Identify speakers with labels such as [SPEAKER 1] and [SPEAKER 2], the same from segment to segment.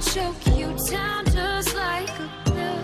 [SPEAKER 1] choke you down just like a pill.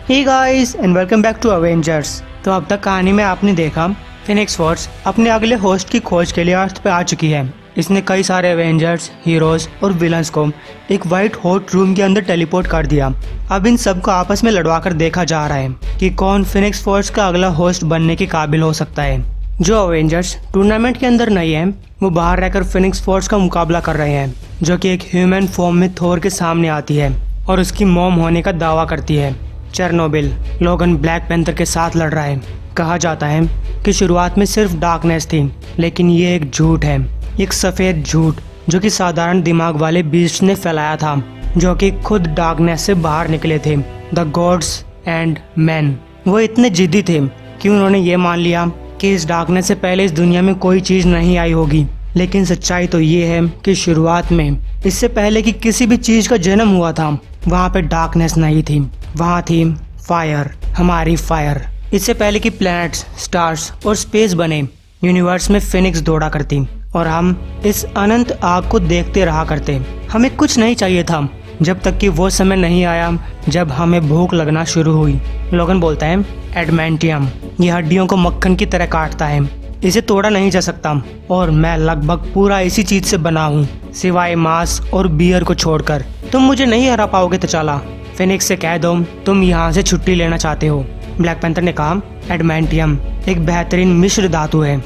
[SPEAKER 2] Hey guys and welcome back to Avengers. तो अब तक कहानी में आपने देखा फिनिक्स फोर्स अपने अगले होस्ट की खोज के लिए अर्थ पे आ चुकी है। इसने कई सारे एवेंजर्स, हीरोज और विलन्स को एक वाइट हॉट रूम के अंदर टेलीपोर्ट कर दिया। अब इन सबको आपस में लड़वा कर देखा जा रहा है कि कौन फिनिक्स फोर्स का अगला होस्ट बनने के काबिल हो सकता है। जो अवेंजर्स टूर्नामेंट के अंदर नहीं है वो बाहर रहकर फिनिक्स फोर्स का मुकाबला कर रहे हैं, जो कि एक ह्यूमन फॉर्म में थोर के सामने आती है और उसकी मॉम होने का दावा करती है। चेरनोबिल लोगन ब्लैक पैंथर के साथ लड़ रहा है। कहा जाता है कि शुरुआत में सिर्फ डार्कनेस थी, लेकिन ये एक झूठ है, एक सफ़ेद झूठ जो कि साधारण दिमाग वाले बीस्ट ने फैलाया था, जो कि खुद डार्कनेस से बाहर निकले थे। द गॉड्स एंड मैन वो इतने जिद्दी थे कि उन्होंने ये मान लिया कि इस डार्कनेस से पहले इस दुनिया में कोई चीज़ नहीं आई होगी। लेकिन सच्चाई तो ये है कि शुरुआत में इससे पहले कि किसी भी चीज़ का जन्म हुआ था वहाँ पे डार्कनेस नहीं थी, वहाँ थी फायर, हमारी फायर। इससे पहले कि प्लैनेट्स, स्टार्स और स्पेस बने, यूनिवर्स में फिनिक्स दौड़ा करती और हम इस अनंत आग को देखते रहा करते। हमें कुछ नहीं चाहिए था जब तक कि वो समय नहीं आया जब हमें भूख लगना शुरू हुई। लोगन बोलता है एडमेंटियम ये हड्डियों को मक्खन की तरह काटता है, इसे तोड़ा नहीं जा सकता और मैं लगभग पूरा इसी चीज से बना हूँ, सिवाय मांस और बियर को छोड़कर। तुम मुझे नहीं हरा पाओगे तचाला। फिनिक्स से कह दो तुम यहाँ से छुट्टी लेना चाहते हो। ब्लैक पैंथर ने कहा एडमेंटियम एक बेहतरीन मिश्र धातु है।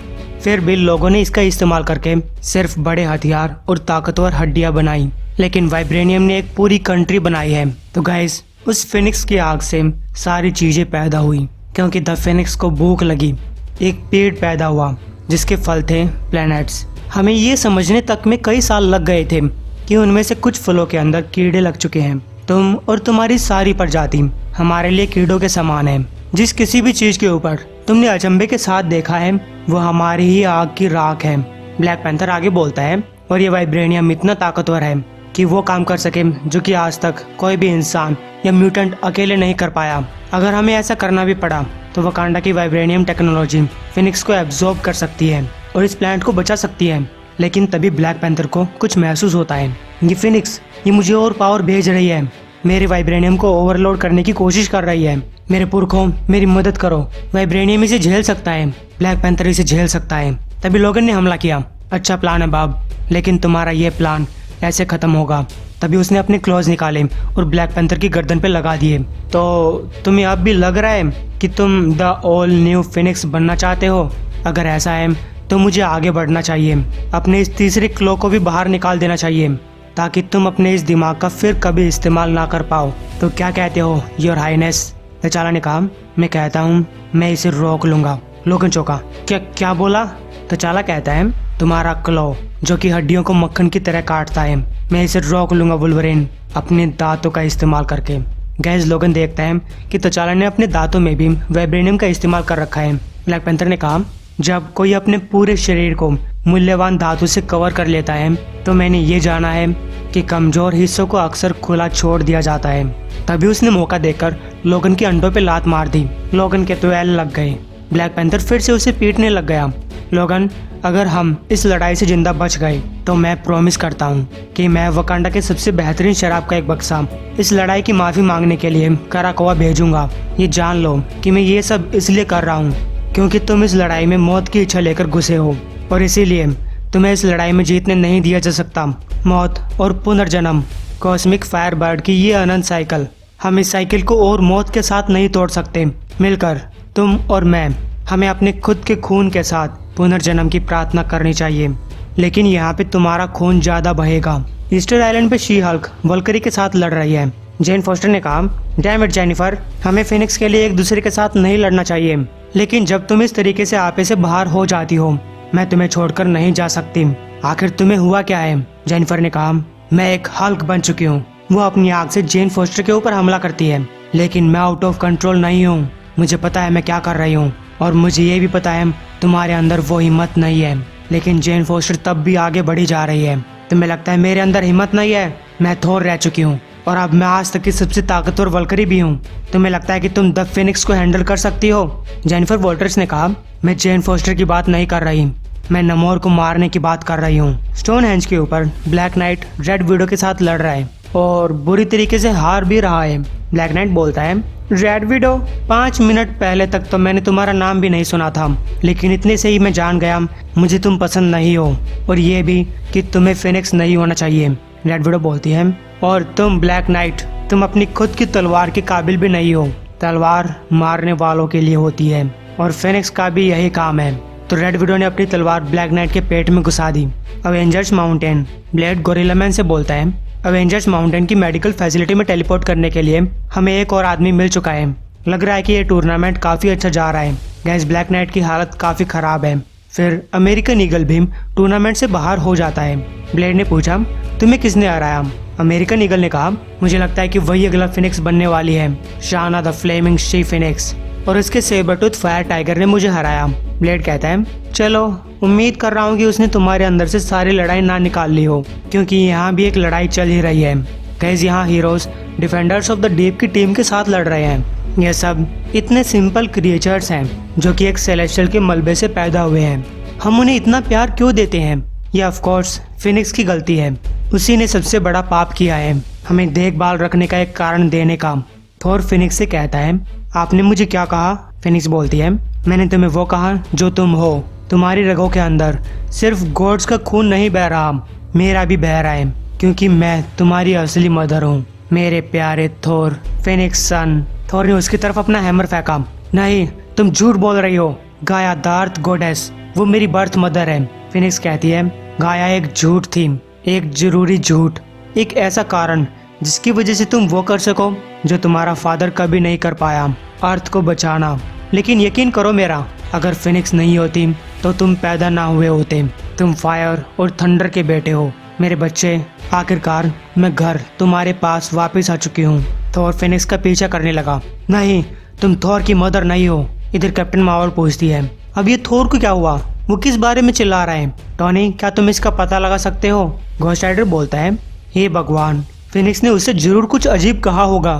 [SPEAKER 2] फिर भी लोगों ने इसका इस्तेमाल करके सिर्फ बड़े हथियार और ताकतवर हड्डियां बनाई, लेकिन वाइब्रेनियम ने एक पूरी कंट्री बनाई है। तो गाइस उस फिनिक्स की आग से सारी चीजें पैदा हुई, क्योंकि द फिनिक्स को भूख लगी। एक पेड़ पैदा हुआ जिसके फल थे प्लैनेट्स। हमें ये समझने तक में कई साल लग गए थे कि उनमें से कुछ फलों के अंदर कीड़े लग चुके हैं। तुम और तुम्हारी सारी प्रजाति हमारे लिए कीड़ों के समान है। जिस किसी भी चीज के ऊपर तुमने अचंभे के साथ देखा है वो हमारी ही आग की राख है। ब्लैक पैंथर आगे बोलता है और ये वाइब्रेनियम इतना ताकतवर है कि वो काम कर सके जो कि आज तक कोई भी इंसान या म्यूटेंट अकेले नहीं कर पाया। अगर हमें ऐसा करना भी पड़ा तो वकांडा की वाइब्रेनियम टेक्नोलॉजी फिनिक्स को एब्जॉर्ब कर सकती है और इस प्लैनेट को बचा सकती है। लेकिन तभी ब्लैक पैंथर को कुछ महसूस होता है, ये फिनिक्स ये मुझे और पावर भेज रही है, मेरे वाइब्रेनियम को ओवरलोड करने की कोशिश कर रही है। मेरे पुरखों मेरी मदद करो, वाइब्रेनियम इसे झेल सकता है, ब्लैक पैंथर इसे झेल सकता है। तभी लोगन ने हमला किया। अच्छा प्लान है बाब, लेकिन तुम्हारा ये प्लान ऐसे खत्म होगा। तभी उसने अपने क्लॉज निकाले और ब्लैक पैंथर की गर्दन पे लगा दिए। तो तुम्हें अब भी लग रहा है कि तुम द ऑल न्यू फिनिक्स बनना चाहते हो? अगर ऐसा है तो मुझे आगे बढ़ना चाहिए, अपने इस तीसरे क्लो को भी बाहर निकाल देना चाहिए ताकि तुम अपने इस दिमाग का फिर कभी इस्तेमाल ना कर पाओ। तो क्या कहते हो योर हाईनेस? तचाला ने कहा मैं कहता हूँ मैं इसे रोक लूंगा। लोगन चौंका, क्या बोला? तचाला कहता है तुम्हारा क्लो जो कि हड्डियों को मक्खन की तरह काटता है, मैं इसे रोक लूंगा वुल्वरीन अपने दांतों का इस्तेमाल करके। गैस लोगन देखता है कि तचाला ने अपने दांतों में भी वाइब्रेनियम का इस्तेमाल कर रखा है। ब्लैक पैंथर ने कहा जब कोई अपने पूरे शरीर को मूल्यवान धातु से कवर कर लेता है तो मैंने ये जाना है कि कमजोर हिस्सों को अक्सर खुला छोड़ दिया जाता है। तभी उसने मौका देकर लोगन के अंडों पे लात मार दी। लोगन के तो एल लग गए। ब्लैक पैंथर फिर से उसे पीटने लग गया। लोगन अगर हम इस लड़ाई से जिंदा बच गए तो मैं प्रॉमिस करता हूँ कि मैं वकांडा के सबसे बेहतरीन शराब का एक बक्सा इस लड़ाई की माफी मांगने के लिए कराकोआ भेजूंगा। ये जान लो कि मैं ये सब इसलिए कर रहा हूँ क्योंकि तुम इस लड़ाई में मौत की इच्छा लेकर घुसे हो और इसीलिए तुम्हें इस लड़ाई में जीतने नहीं दिया जा सकता। मौत और पुनर्जन्म, कॉस्मिक फायरबर्ड की ये अनंत साइकिल, हम इस साइकिल को और मौत के साथ नहीं तोड़ सकते। मिलकर तुम और मैं हमें अपने खुद के खून के साथ पुनर्जन्म की प्रार्थना करनी चाहिए। लेकिन यहाँ पे तुम्हारा खून ज्यादा बहेगा। ईस्टर आइलैंड पे शी हल्क वल्करी के साथ लड़ रही है। जेन फोस्टर ने कहा डैम इट जेनिफर, हमें फिनिक्स के लिए एक दूसरे के साथ नहीं लड़ना चाहिए, लेकिन जब तुम इस तरीके से आपे से बाहर हो जाती हो मैं तुम्हें छोड़कर नहीं जा सकती। आखिर तुम्हें हुआ क्या है? जेनिफर ने कहा मैं एक हल्क बन चुकी हूँ। वो अपनी आग से जेन फोस्टर के ऊपर हमला करती है, लेकिन मैं आउट ऑफ कंट्रोल नहीं हूँ। मुझे पता है मैं क्या कर रही हूँ और मुझे ये भी पता है तुम्हारे अंदर वो हिम्मत नहीं है। लेकिन जेन फोस्टर तब भी आगे बढ़ी जा रही है। तुम्हें लगता है मेरे अंदर हिम्मत नहीं है? मैं थोर रह चुकी हूँ और अब मैं आज तक की सबसे ताकतवर वल्करी भी हूँ। तुम्हें लगता है कि तुम द फिनिक्स को हैंडल कर सकती हो? जेनिफर वॉल्टर्स ने कहा, मैं जेन फोस्टर की बात नहीं कर रही, मैं नमोर को मारने की बात कर रही हूँ। स्टोनहेंज के ऊपर ब्लैक नाइट रेड विडो के साथ लड़ रहा है और बुरी तरीके से हार भी रहा है। ब्लैक नाइट बोलता है, रेड विडो, 5 मिनट पहले तक तो मैंने तुम्हारा नाम भी नहीं सुना था, लेकिन इतने से ही मैं जान गया मुझे तुम पसंद नहीं हो, और ये भी कि तुम्हें फिनिक्स नहीं होना चाहिए। रेड विडो बोलती है, और तुम ब्लैक नाइट, तुम अपनी खुद की तलवार के काबिल भी नहीं हो। तलवार मारने वालों के लिए होती है और फिनिक्स का भी यही काम है। तो रेड विडो ने अपनी तलवार ब्लैक नाइट के पेट में घुसा दी। Avengers Mountain, Blade Gorilla Man से बोलता है, अवेंजर्स माउंटेन की मेडिकल फैसिलिटी में टेलीपोर्ट करने के लिए हमें एक और आदमी मिल चुका है। लग रहा है कि ये टूर्नामेंट काफी अच्छा जा रहा है। गैस ब्लैक नाइट की हालत काफी खराब है। फिर अमेरिकन ईगल भी टूर्नामेंट से बाहर हो जाता है। ब्लेड ने पूछा, तुम्हें किसने हराया? अमेरिकन ईगल ने कहा, मुझे लगता है कि वही अगला फिनिक्स बनने वाली है, शाना द फ्लेमिंग शी फिनिक्स, और इसके सेबरटूथ फायर टाइगर ने मुझे हराया। ब्लेड कहता है, चलो, उम्मीद कर रहा हूँ कि उसने तुम्हारे अंदर से सारी लड़ाई ना निकाल ली हो, क्योंकि यहाँ भी एक लड़ाई चल ही रही है। गैस यहाँ heroes defenders of the deep की टीम के साथ लड़ रहे हैं। यह सब इतने सिंपल क्रिएचर्स हैं जो कि एक सेलेस्टियल के मलबे से पैदा हुए हैं। हम उन्हें इतना प्यार क्यों देते हैं? यह ऑफ कोर्स फिनिक्स की गलती है। उसी ने सबसे बड़ा पाप किया है, हमें देखभाल रखने का एक कारण देने का। थोर फिनिक्स से कहता है, आपने मुझे क्या कहा? फिनिक्स बोलती है, मैंने तुम्हें वो कहा जो तुम हो। तुम्हारी रगों के अंदर सिर्फ गॉड्स का खून नहीं बह रहा, मेरा भी बह रहा है, क्योंकि मैं तुम्हारी असली मदर हूँ, मेरे प्यारे थोर, फिनिक्स सन। थोर ने उसकी तरफ अपना हैमर फेंका। नहीं, तुम झूठ बोल रही हो। गाया द अर्थ गॉडेस, वो मेरी बर्थ मदर है। फिनिक्स कहती है, गाया एक झूठ थी, एक जरूरी झूठ, एक ऐसा कारण जिसकी वजह से तुम वो कर सको जो तुम्हारा फादर कभी नहीं कर पाया, अर्थ को बचाना। लेकिन यकीन करो मेरा, अगर फिनिक्स नहीं होती तो तुम पैदा ना हुए होते। तुम फायर और थंडर के बेटे हो मेरे बच्चे। आखिरकार मैं घर तुम्हारे पास वापस आ चुकी हूँ। थोर फिनिक्स का पीछा करने लगा। नहीं, तुम थोर की मदर नहीं हो। इधर कैप्टन मार्वल पूछती है, अब ये थोर को क्या हुआ? वो किस बारे में चिल्ला रहा है? टॉनी, क्या तुम इसका पता लगा सकते हो? घोस्ट राइडर बोलता है, हे भगवान, फिनिक्स ने उससे जरूर कुछ अजीब कहा होगा।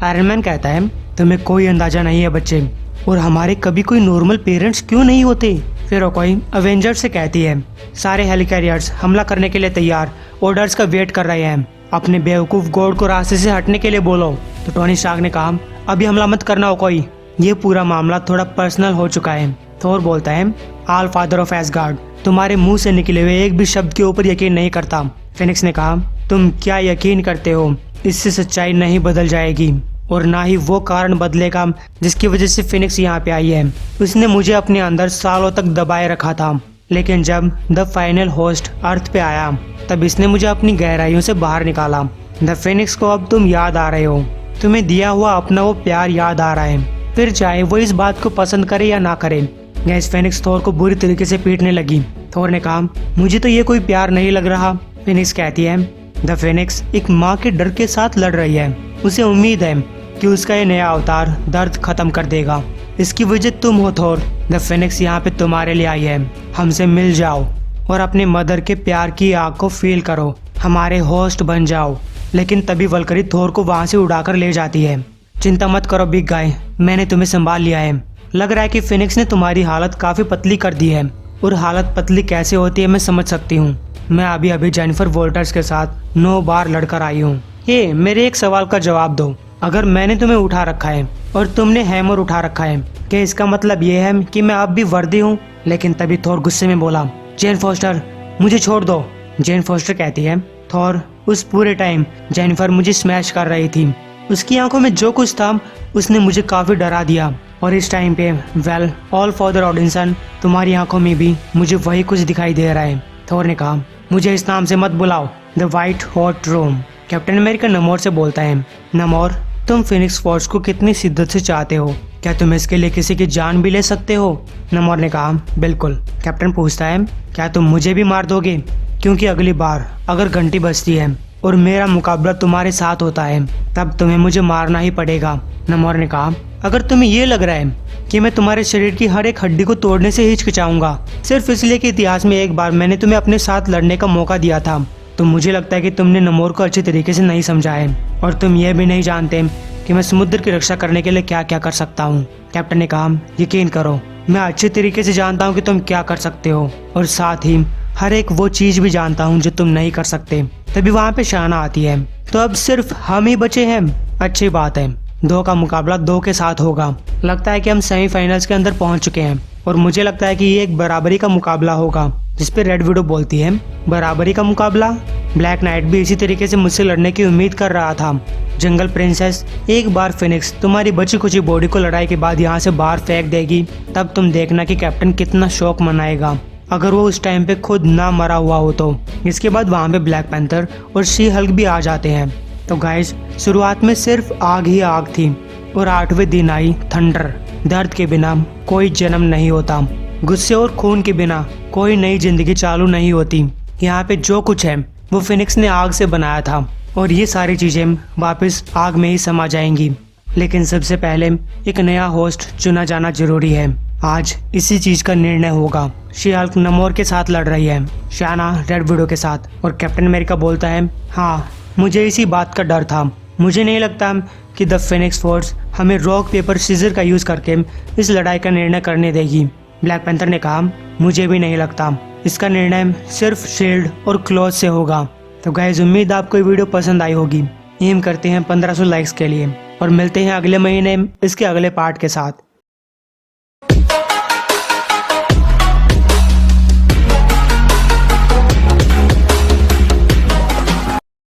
[SPEAKER 2] आयरन मैन कहता है, तुम्हें कोई अंदाजा नहीं है बच्चे, और हमारे कभी कोई नॉर्मल पेरेंट्स क्यों नहीं होते? फिर वो कोई अवेंजर्स से कहती है, सारे हेलिकैरियर्स हमला करने के लिए तैयार, ऑर्डर्स का वेट कर रहे हैं, अपने बेवकूफ गॉड को रास्ते से हटने के लिए बोलो। तो टोनी स्टार्क ने कहा, अभी हमला मत करना हो कोई, ये पूरा मामला थोड़ा पर्सनल हो चुका है। थोर बोलता है, आल फादर ऑफ एसगार्ड, तुम्हारे मुंह से निकले हुए एक भी शब्द के ऊपर यकीन नहीं करता। फिनिक्स ने कहा, तुम क्या यकीन करते हो? इससे सच्चाई नहीं बदल जाएगी, और ना ही वो कारण बदलेगा जिसकी वजह से फिनिक्स यहाँ पे आई है। उसने मुझे अपने अंदर सालों तक दबाए रखा था, लेकिन जब द फाइनल होस्ट अर्थ पे आया तब इसने मुझे अपनी गहराइयों से बाहर निकाला। द फिनिक्स को अब तुम याद आ रहे हो, तुम्हें दिया हुआ अपना वो प्यार याद आ रहा है, फिर चाहे वो इस बात को पसंद करे या ना करे। गैस फिनिक्स थोर को बुरी तरीके से पीटने लगी। थोर ने कहा, मुझे तो ये कोई प्यार नहीं लग रहा। फिनिक्स कहती है, द फिनिक्स एक माँ के डर के साथ लड़ रही है, उसे उम्मीद है कि उसका ये नया अवतार दर्द खत्म कर देगा। इसकी वजह तुम हो थोर। द फिनिक्स यहाँ पे तुम्हारे लिए आई है, हमसे मिल जाओ और अपने मदर के प्यार की आग को फील करो, हमारे होस्ट बन जाओ। लेकिन तभी वल्करी थोर को वहाँ से उड़ाकर ले जाती है। चिंता मत करो बिग गाय, मैंने तुम्हें संभाल लिया है। लग रहा है कि फिनिक्स ने तुम्हारी हालत काफी पतली कर दी है, और हालत पतली कैसे होती है मैं समझ सकती हूँ। मैं अभी अभी जेनिफर वॉल्टर्स के साथ 9 बार लड़कर आई हूँ। ये मेरे एक सवाल का जवाब दो, अगर मैंने तुम्हें उठा रखा है और तुमने हैमर उठा रखा है, क्या इसका मतलब ये है कि मैं अब भी वर्दी हूँ? लेकिन तभी थोर गुस्से में बोला, जेन फोस्टर, मुझे छोड़ दो। जेन फोस्टर कहती है, थोर, उस पूरे टाइम जेनिफर मुझे स्मैश कर रही थी, उसकी आंखों में जो कुछ था उसने मुझे काफी डरा दिया, और इस टाइम पे वेल ऑल फादर ऑडिंसन, तुम्हारी आंखों में भी मुझे वही कुछ दिखाई दे रहा है। थोर ने कहा, मुझे इस नाम से मत बुलाओ, the white hot room. Captain America Namor से बोलता है, नमोर, तुम फिनिक्स फोर्स को कितनी शिद्दत से चाहते हो? क्या तुम इसके लिए किसी की जान भी ले सकते हो? नमोर ने कहा, बिल्कुल। कैप्टन पूछता है, क्या तुम मुझे भी मार दोगे? क्योंकि अगली बार अगर घंटी बजती है और मेरा मुकाबला तुम्हारे साथ होता है तब तुम्हें मुझे मारना ही पड़ेगा। नमोर ने कहा, अगर तुम्हें ये लग रहा है कि मैं तुम्हारे शरीर की हर एक हड्डी को तोड़ने से हिचकिचाऊंगा सिर्फ इसलिए कि इतिहास में एक बार मैंने तुम्हें अपने साथ लड़ने का मौका दिया था, तो मुझे लगता है कि तुमने नमोर को अच्छे तरीके से नहीं समझा है और तुम यह भी नहीं जानते कि मैं समुद्र की रक्षा करने के लिए क्या क्या कर सकता हूँ। कैप्टन ने कहा, यकीन करो मैं अच्छे तरीके से जानता हूँ कि तुम क्या कर सकते हो और साथ ही हर एक वो चीज भी जानता हूँ जो तुम नहीं कर सकते। तभी वहाँ पे शाना आती है। तो अब सिर्फ हम ही बचे हैं। अच्छी बात है, 2 का मुकाबला 2 के साथ होगा। लगता है कि हम सेमीफाइनल्स के अंदर पहुंच चुके हैं और मुझे लगता है कि ये एक बराबरी का मुकाबला होगा, जिस पे रेड विडो बोलती है, बराबरी का मुकाबला। ब्लैक नाइट भी इसी तरीके से मुझसे लड़ने की उम्मीद कर रहा था। जंगल प्रिंसेस, एक बार फिनिक्स तुम्हारी बची कुची बॉडी को लड़ाई के बाद यहाँ से बाहर फेंक देगी, तब तुम देखना कि कैप्टन कितना शौक मनाएगा, अगर वो उस टाइम पे खुद ना मरा हुआ हो तो। इसके बाद वहाँ पे ब्लैक पैंथर और शी हल्क भी आ जाते हैं। तो गाइस, शुरुआत में सिर्फ आग ही आग थी और 8वें दिन आई थंडर। दर्द के बिना कोई जन्म नहीं होता, गुस्से और खून के बिना कोई नई जिंदगी चालू नहीं होती। यहाँ पे जो कुछ है वो फिनिक्स ने आग से बनाया था और ये सारी चीजें वापस आग में ही समा जाएंगी। लेकिन सबसे पहले एक नया होस्ट चुना जाना जरूरी है। आज इसी चीज का निर्णय होगा। शी हल्क नमोर के साथ लड़ रही है, शाना रेड विडो के साथ, और कैप्टन अमेरिका बोलता है, हाँ मुझे इसी बात का डर था। मुझे नहीं लगता कि द फिनिक्स फोर्स हमें रॉक पेपर सीजर का यूज करके इस लड़ाई का निर्णय करने देगी। ब्लैक पैंथर ने कहा, मुझे भी नहीं लगता, इसका निर्णय सिर्फ शील्ड और क्लॉथ से होगा। तो गाइस, उम्मीद आपको ये वीडियो पसंद आई होगी। एम करते हैं 1500 लाइक्स के लिए और मिलते हैं अगले महीने इसके अगले पार्ट के साथ।